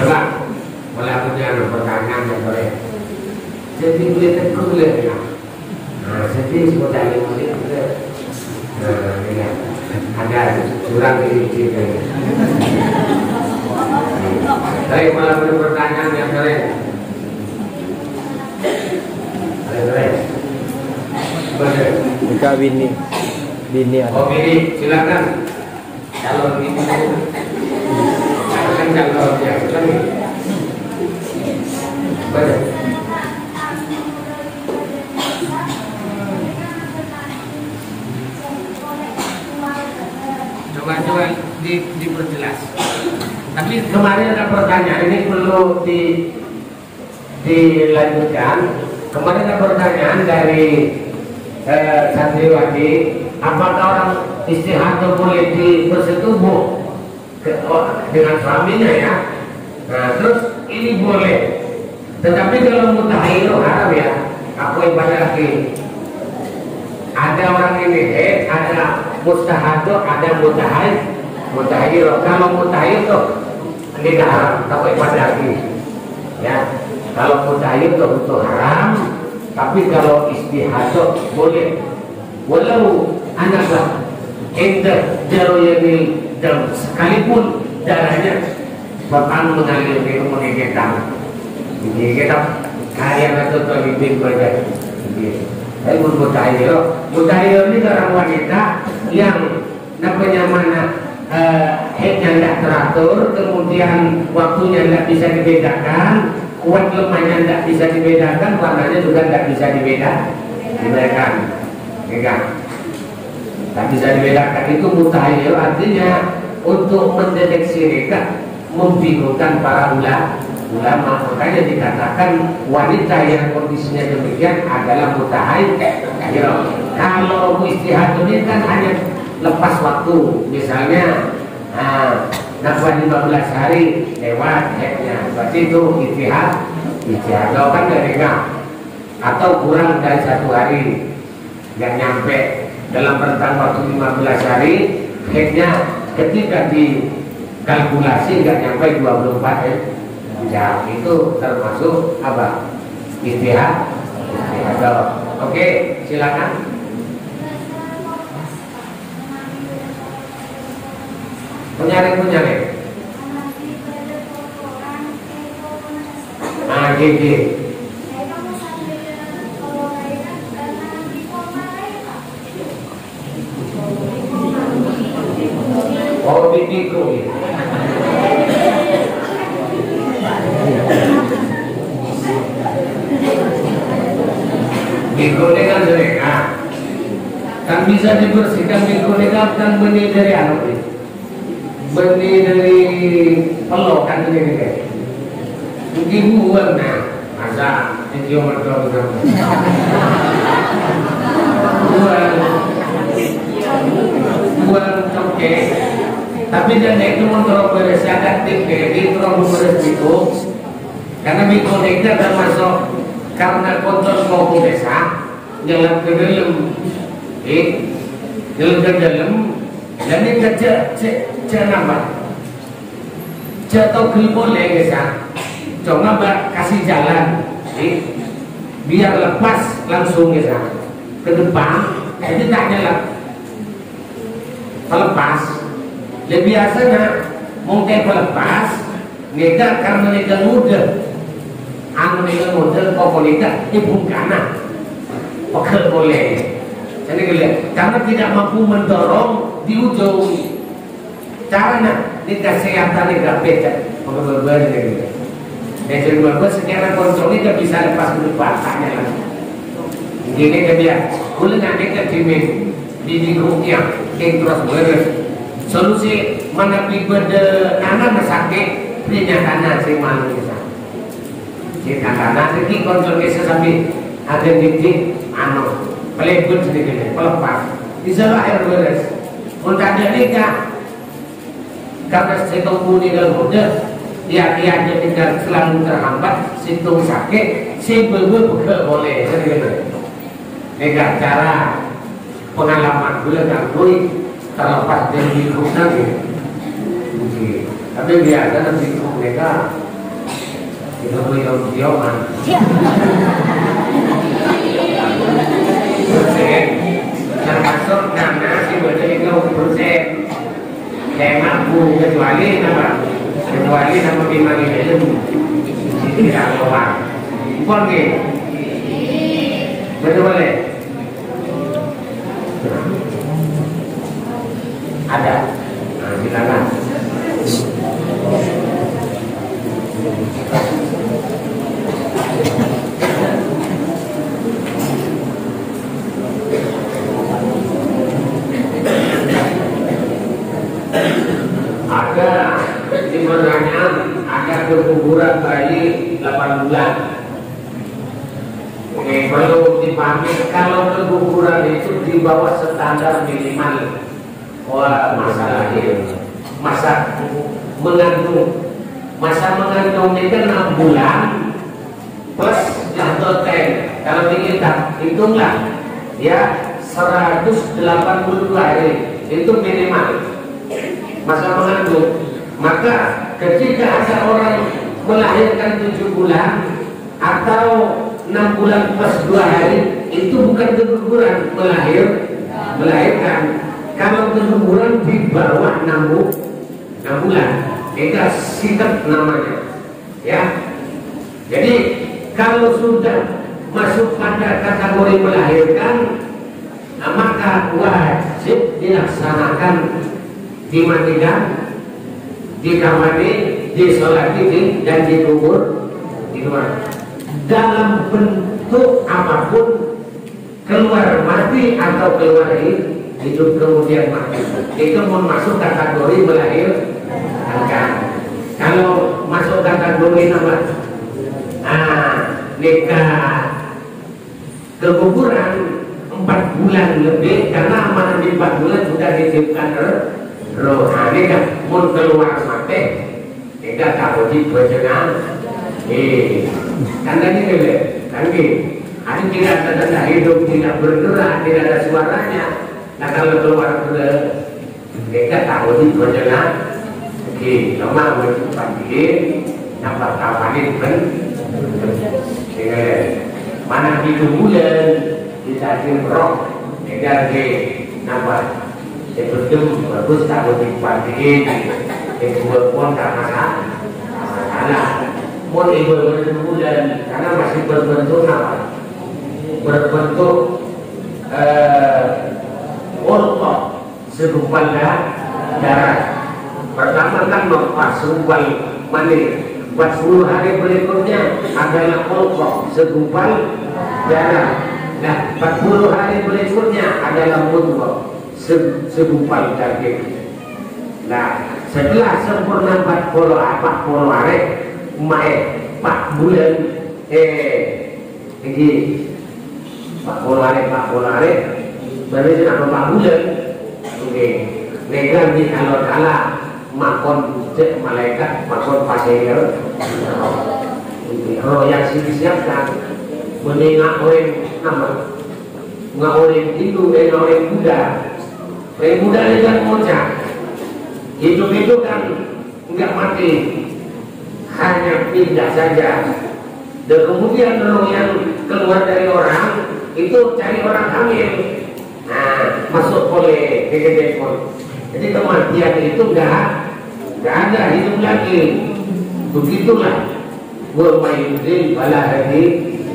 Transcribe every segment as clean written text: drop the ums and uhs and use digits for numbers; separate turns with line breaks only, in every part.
Coba, boleh punya pertanyaan yang boleh. Jadi boleh tekuk boleh ya. Nah, jadi sebenarnya boleh. Nah, ini ada curang di sini. Baik, malah pertanyaan yang boleh. Boleh.
Buka bini ada.
Oh, bini, silakan. Calon bini. Kan calon ya, lagi. Boleh. Coba diperjelas. Tapi kemarin ada pertanyaan ini perlu dilanjutkan. Kemarin ada pertanyaan dari santriwati, apakah orang istihadah boleh bersetubuh dengan suaminya ya? Nah, terus ini boleh. Tetapi kalau mutakhir haram ya. Aku ibadah lagi. Ada orang ini ada mustahadah, ada mutakhir. Kalau mutakhir tuh tidak haram. Aku ibadah lagi. Ya. Kalau mutakhir tuh itu haram. Tapi kalau istihadah boleh. Walau anaklah indah jaroyani dan sekalipun darahnya bahkan mengalir ke mengegetang. Ini kita karya atau terlebih banyak. Tapi mutakhir ini orang wanita yang namanya mana headnya tidak teratur, kemudian waktunya tidak bisa dibedakan. Kuat lemahnya tidak bisa dibedakan, warnanya juga tidak bisa dibedakan. Tak bisa dibedakan itu mutakhir, artinya untuk mendeteksi mereka membingungkan para ulama. Makanya dikatakan wanita yang kondisinya demikian adalah mutakhir. Kalau istihadah ini kan hanya lepas waktu, misalnya nafas 15 hari lewat headnya, berarti itu istihadah kan dari atau kurang dari 1 hari nggak nyampe dalam rentang waktu 15 hari headnya ketika dikalkulasi nggak nyampe 24 jam, itu termasuk apa? Istihadah. Oke, silakan. Penyaring. Nah, gini. Oh, bidiku. Bikoneka mereka kan bisa dibersihkan. Bikoneka kan benih dari benih dari pelokan ini mungkin buang masa itu mereka buang oke, tapi jangan itu mentorok beres agak tinggi itu beres itu karena bikoneka termasuk karena kontrol mau desa jalan ke dalam dan ini kerja nambah jatuh boleh guys, cuma kasih jalan biar lepas langsung guys ke depan, jadi tak jalan pelepas. Jadi biasanya mungkin pelepas nega karena nega muda pokoknya ibu kanan oke boleh. Jadi karena tidak mampu mendorong di ujung caranya ini kesehatan ini gak beda berbeda gitu. Dan jadi sekarang kontrol ini gak bisa lepas ke depan tanya lagi. Jadi dia boleh nanti ke di lingkupnya yang terus beres. Solusi mana beda nana sakit punya kanan si malu bisa. Jadi kanan lagi kontrol bisa sampai ada titik pelebut sedikit pelepas. Bisa lah air beres. Untuk ada nikah karena situng bunyi dan muda dia juga selalu terhambat situng sakit si bebu boleh nikah cara pengalaman gula gangguin terlepas dari lingkup lagi tapi biasa nanti mereka kita beliau kan persen termasuk karena si baca itu persen yang mampu kecuali nama bimani itu tidak keluar bukan gitu betul boleh ada silakan ada sebenarnya ada kekuburan bayi 8 bulan. Oke, perlu dipahami kalau kekuburan itu di bawah standar minimal masa lahir, masa mengandung itu 6 bulan plus lahdoten. Kalau dihitung hitunglah ya 182 hari itu minimal masa mengandung. Maka ketika ada orang melahirkan 7 bulan atau 6 bulan plus 2 hari itu bukan keguguran melahirkan. Kalau keguguran di bawah 6 bulan itu sikap namanya ya. Jadi kalau sudah masuk pada kategori melahirkan maka wajib dilaksanakan dimandikan, dikamani, disolati dan dikubur di luar dalam bentuk apapun, keluar mati atau keluar hidup kemudian mati itu pun masuk kategori melahirkan. Kalau masuk kategori nama nikah kekuburan 4 bulan lebih karena amanah di 4 bulan sudah ditiupkan rohani kan mun keluar mati tidak tahu di bojongan kan tadi kan ada tidak ada hidup, tidak bergerak, tidak ada suaranya. Nah kalau keluar tidak tahu di bojongan lama berjumpa nampak kapanin kan mana hidup bulan dicacing roh tidak nampak sebelum bagus tahu dipatiin itu berpon karena salah mau ibu berbulan karena masih berbentuk apa berbentuk ortok segumpal darah. Pertama kan pas segumpal mani 40 hari berikutnya adalah ortok segumpal darah. Nah 40 hari berikutnya adalah mudghah segumpal daging. Nah setelah sempurna 40 hari 4 bulan ini 40 hari berarti sudah 4 bulan. Oke negan di kalau kalah makon cek malaikat makon pasir roh yang disiapkan menengah orang nama nggak orang itu orang muda. Orang muda dengan mocak hidup itu kan nggak mati hanya pindah saja dan kemudian roh yang keluar dari orang itu cari orang hamil masuk oleh telepon. Jadi kematian itu nggak ada hidup lagi. Begitulah wa mayyudil balahadi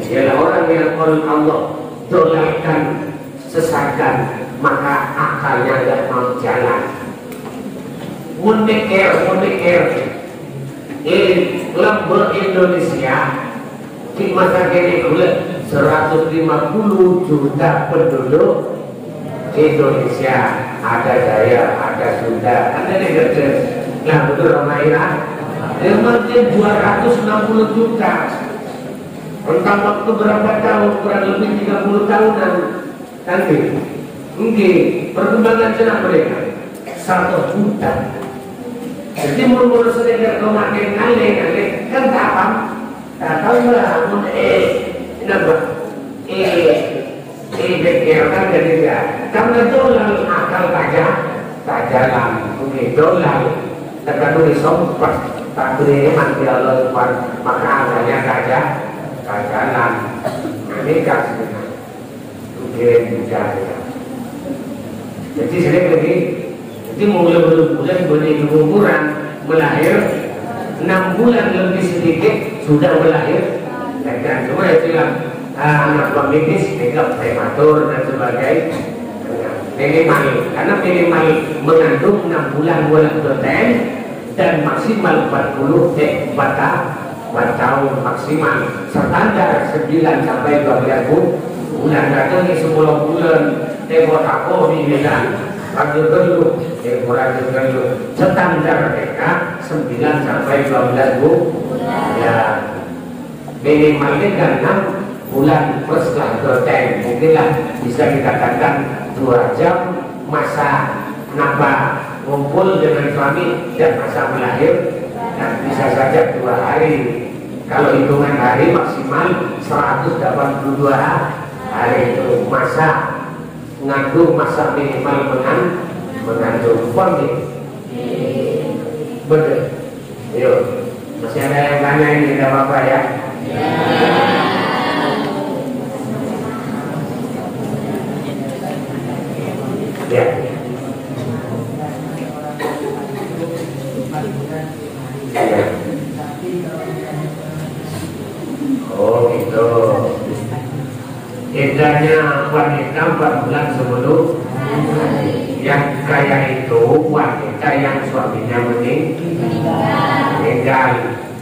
ialah orang yang Allah dolarkan sesatkan maka akalnya nggak mau jalan. Mundekir lembur Indonesia di masa kini 150 juta penduduk Indonesia, ada Jaya, ada Sunda, ada negara. Nah betul Romairan Emangnya 260 juta rentang waktu berapa tahun, kurang lebih 30 tahunan kan gitu. Mungkin perkembangan jenah mereka 1 juta. Jadi mulu-mulu sedekah kemarin kali kan kapan? Tak tahu lah. Kenapa? Kan jadi ya. Karena dolar akal tak jalan. Mungkin dolar terkadang disompat. takdir mati Allah maka adanya kajalan nikah sebenarnya kirim jaya. Jadi saya lagi jadi mulai bulan berumur melahir 6 bulan lebih sedikit sudah melahir dan cuma itu yang anak pemimpin nikah prematur dan sebagainya minimal karena minimal mengandung 6 bulan berten dan maksimal 4 tahun maksimal standar 9 sampai 12 bulan kadang 10 bulan tembok aku bilang lanjut dulu standar mereka 9 sampai 12 bulan ya minimalnya kan 6 bulan plus lah berten mungkinlah bisa dikatakan 2 jam masa nambah ngumpul dengan suami dan masa melahir dan bisa saja 2 hari kalau hitungan hari maksimal 182 hari itu masa ngandung masa minimal mengandung suami betul yuk masih ada yang tanya ini tidak apa-apa ya ya oh gitu idahnya wanita 4 bulan sebelum yang kaya itu wanita yang suaminya meninggal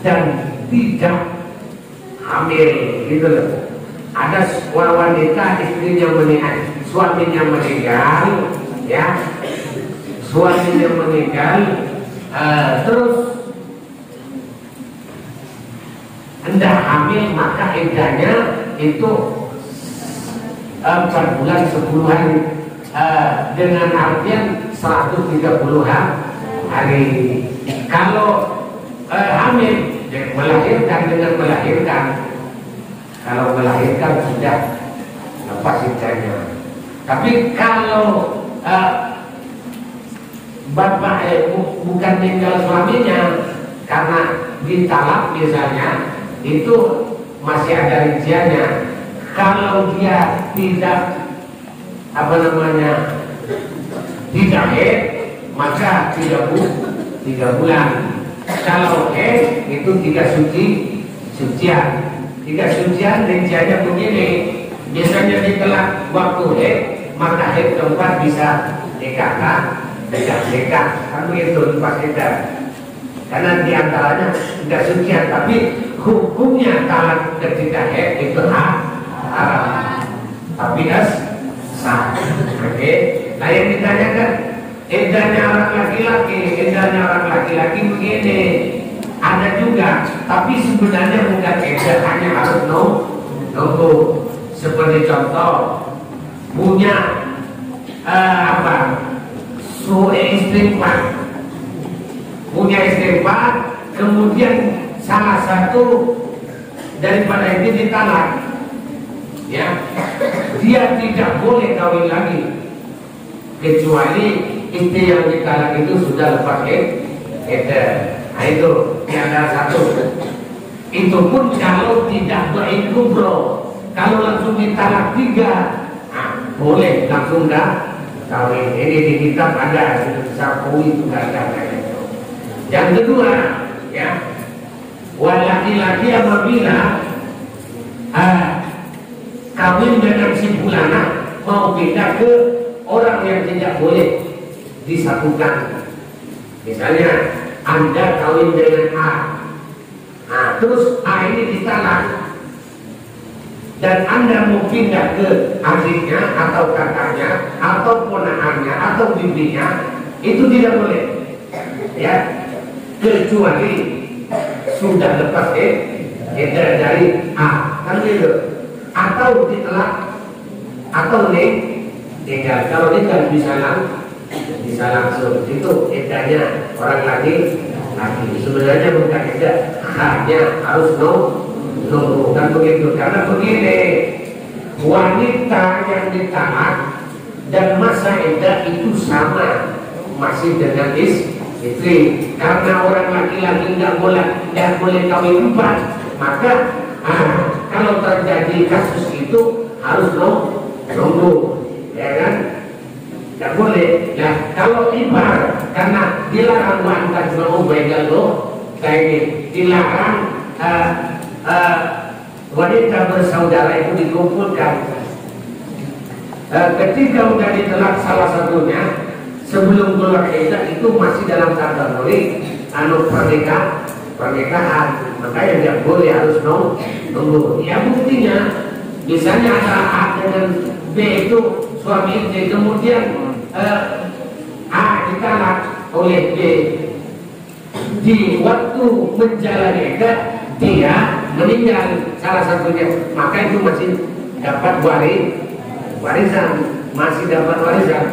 dan tidak hamil gitu loh ada wanita istrinya meninggal suaminya meninggal ya suaminya meninggal terus hendak hamil maka idahnya itu 4 bulan 10 hari dengan artian 130 hari kalau hamil melahirkan dengan melahirkan kalau melahirkan sudah lepas idahnya tapi kalau bapak bukan tinggal suaminya karena ditalak misalnya itu masih ada rinciannya kalau dia tidak tidak haid maka 3 bulan kalau haid itu 3 sucian rinciannya begini biasanya ditelak waktu haid maka haid keempat bisa nikah kan begitu pas kita karena diantaranya tidak sucian tapi hukumnya talak ketika haid itu haram tapi sah. Oke. Nah yang ditanyakan idahnya orang laki-laki begini ada juga tapi sebenarnya bukan idah hanya harus nunggu seperti contoh punya istighfar kemudian salah satu daripada itu ditalak ya dia tidak boleh kawin lagi kecuali istri yang ditalak itu sudah lepas iddah. Nah itu yang ada satu itu pun kalau tidak berikubro kalau langsung ditalak 3 boleh langsung dah kawin ini di kitab ada Sarkawi itu ada itu. Yang kedua ya laki-laki apabila kawin dengan si fulana mau pindah ke orang yang tidak boleh disatukan misalnya Anda kawin dengan A terus A ini ditalak dan Anda mau pindah ke adiknya atau kakaknya atau ponakannya atau bibinya itu tidak boleh ya kecuali sudah lepas dari A kan gitu atau ditelak atau tinggal kalau tinggal bisa langsung itu idahnya orang lagi sebenarnya bukan idah hanya harus nunggu kan begitu karena begini wanita yang ditalak dan masa idah itu sama masih dengan istri. Karena orang laki-laki nggak boleh kawin 4, maka kalau terjadi kasus itu harus nunggu, ya kan? Nggak boleh. Nah, kalau ipar karena dilarang wanita mau begal lo, kayak ini dilarang wanita bersaudara itu dikumpulkan. Ketika udah ditelak salah satunya sebelum keluar iddah itu masih dalam kategori pernikahan, makanya nggak boleh harus nunggu. Ya buktinya misalnya ada A dengan B itu suami istri, kemudian A ditolak oleh B, di waktu menjalani iddah dia meninggal salah satunya, maka itu masih dapat warisan, masih dapat warisan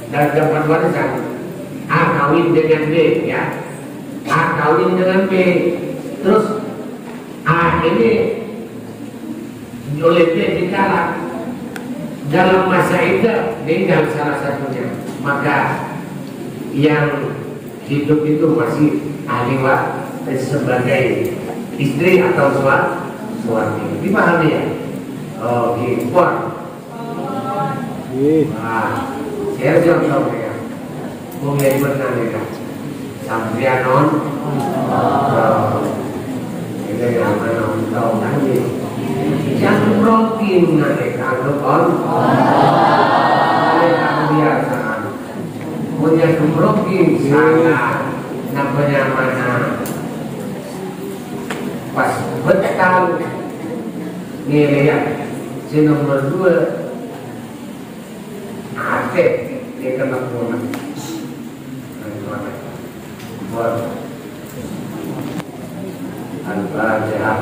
dan dapat warisan. A kawin dengan B, ya, A kawin dengan B, terus A ini oleh B ditolak dalam masa iddah, meninggal salah satunya, maka yang hidup itu masih ahli waris sebagai istri atau suami. Dipahami ya? Oh, gitu. Wah, saya contoh ya, mulai bertanya sampai non, itu yang mana tahu nanti, jangan rokin nanti kalau on, mereka kebiasaan, punya rokin sangat, namanya mana, pas betal, nih ya, si nomor 2. Aktif dia kena pulang. Buat Al-Fatihah.